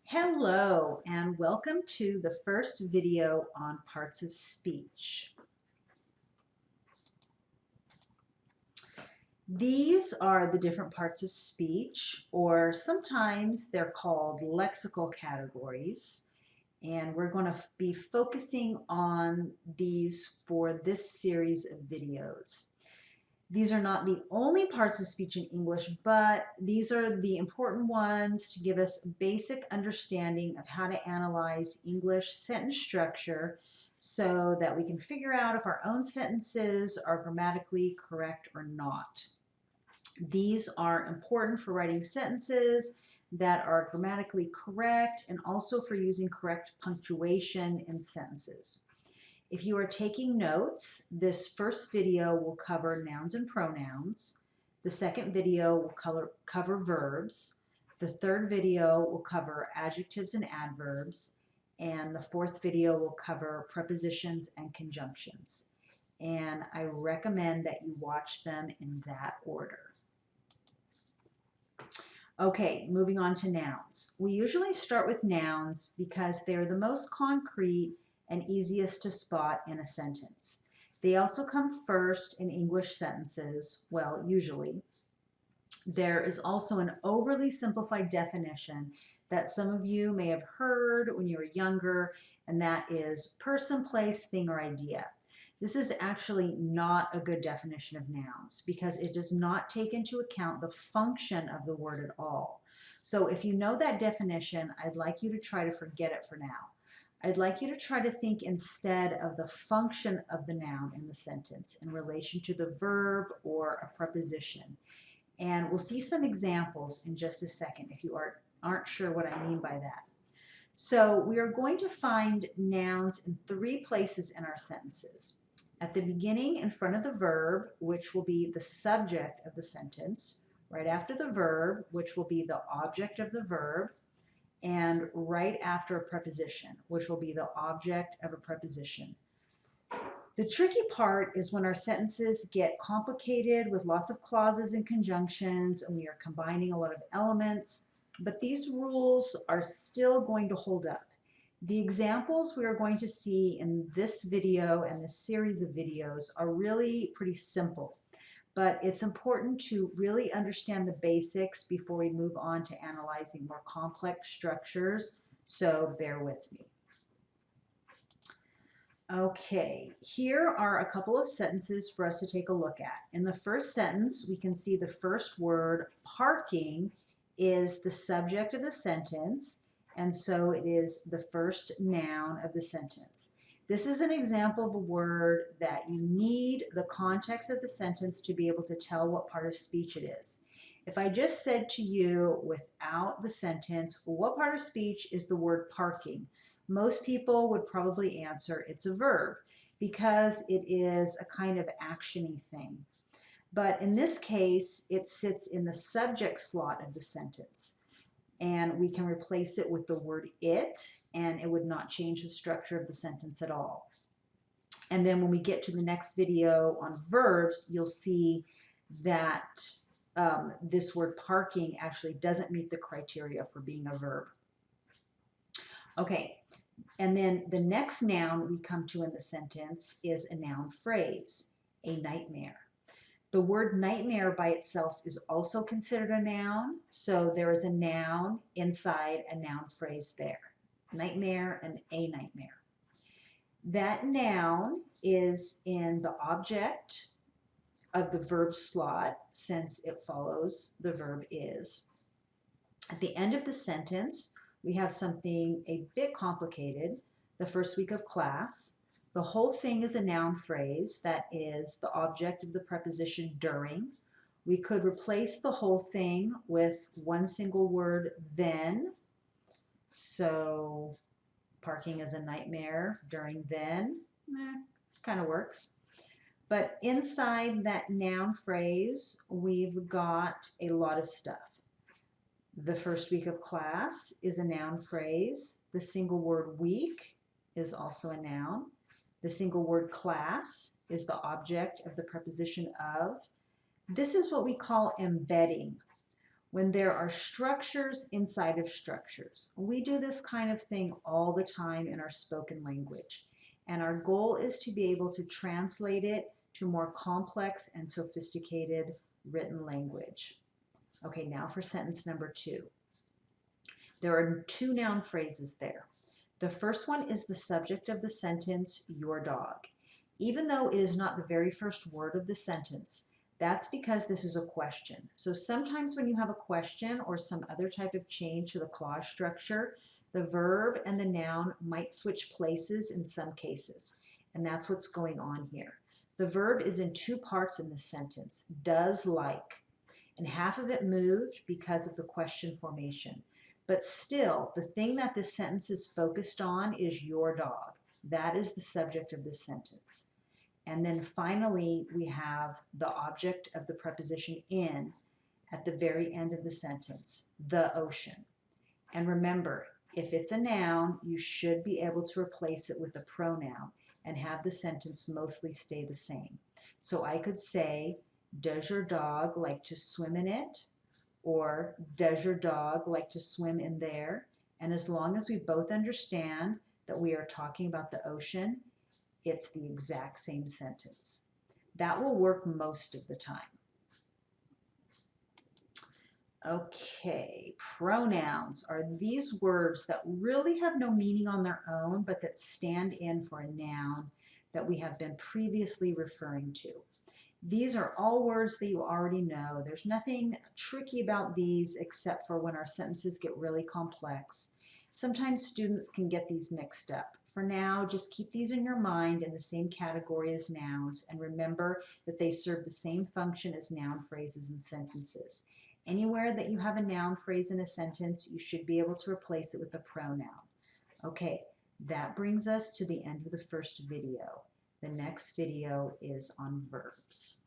Hello and welcome to the first video on parts of speech. These are the different parts of speech, or sometimes they're called lexical categories, and we're going to be focusing on these for this series of videos. These are not the only parts of speech in English, but these are the important ones to give us a basic understanding of how to analyze English sentence structure so that we can figure out if our own sentences are grammatically correct or not. These are important for writing sentences that are grammatically correct and also for using correct punctuation in sentences. If you are taking notes, this first video will cover nouns and pronouns. The second video will cover verbs. The third video will cover adjectives and adverbs. And the fourth video will cover prepositions and conjunctions. And I recommend that you watch them in that order. Okay, moving on to nouns. We usually start with nouns because they're the most concrete and easiest to spot in a sentence. They also come first in English sentences, well, usually. There is also an overly simplified definition that some of you may have heard when you were younger, and that is person, place, thing, or idea. This is actually not a good definition of nouns because it does not take into account the function of the word at all. So if you know that definition, I'd like you to try to forget it for now. I'd like you to try to think instead of the function of the noun in the sentence in relation to the verb or a preposition. And we'll see some examples in just a second if you aren't sure what I mean by that. So we are going to find nouns in three places in our sentences. At the beginning, in front of the verb, which will be the subject of the sentence, right after the verb, which will be the object of the verb, and right after a preposition, which will be the object of a preposition. The tricky part is when our sentences get complicated with lots of clauses and conjunctions, and we are combining a lot of elements, but these rules are still going to hold up. The examples we are going to see in this video and this series of videos are really pretty simple, but it's important to really understand the basics before we move on to analyzing more complex structures, so bear with me. Okay, here are a couple of sentences for us to take a look at. In the first sentence, we can see the first word, parking, is the subject of the sentence, and so it is the first noun of the sentence. This is an example of a word that you need the context of the sentence to be able to tell what part of speech it is. If I just said to you without the sentence, what part of speech is the word parking? Most people would probably answer it's a verb because it is a kind of action-y thing. But in this case, it sits in the subject slot of the sentence. And we can replace it with the word it, and it would not change the structure of the sentence at all. And then when we get to the next video on verbs, you'll see that this word parking actually doesn't meet the criteria for being a verb. Okay, and then the next noun we come to in the sentence is a noun phrase, a nightmare. The word nightmare by itself is also considered a noun, so there is a noun inside a noun phrase there. Nightmare and a nightmare. That noun is in the object of the verb slot since it follows the verb is. At the end of the sentence, we have something a bit complicated, the first week of class. The whole thing is a noun phrase that is the object of the preposition during. We could replace the whole thing with one single word, then. So parking is a nightmare during then, kind of works. But inside that noun phrase, we've got a lot of stuff. The first week of class is a noun phrase. The single word week is also a noun. The single word class is the object of the preposition of. This is what we call embedding. when there are structures inside of structures. We do this kind of thing all the time in our spoken language. And our goal is to be able to translate it to more complex and sophisticated written language. Okay, now for sentence number 2. There are 2 noun phrases there. The first one is the subject of the sentence, your dog. Even though it is not the very first word of the sentence, that's because this is a question. So sometimes when you have a question or some other type of change to the clause structure, the verb and the noun might switch places in some cases. And that's what's going on here. The verb is in 2 parts in this sentence, does like, and half of it moved because of the question formation. But still, the thing that this sentence is focused on is your dog. That is the subject of this sentence. And then finally, we have the object of the preposition in at the very end of the sentence, the ocean. And remember, if it's a noun, you should be able to replace it with a pronoun and have the sentence mostly stay the same. So I could say, does your dog like to swim in it? Or does your dog like to swim in there? And as long as we both understand that we are talking about the ocean, it's the exact same sentence. That will work most of the time. Okay, pronouns are these words that really have no meaning on their own, but that stand in for a noun that we have been previously referring to. These are all words that you already know. There's nothing tricky about these except for when our sentences get really complex. Sometimes students can get these mixed up. For now, just keep these in your mind in the same category as nouns and remember that they serve the same function as noun phrases and sentences. Anywhere that you have a noun phrase in a sentence, you should be able to replace it with a pronoun. Okay, that brings us to the end of the first video. The next video is on verbs.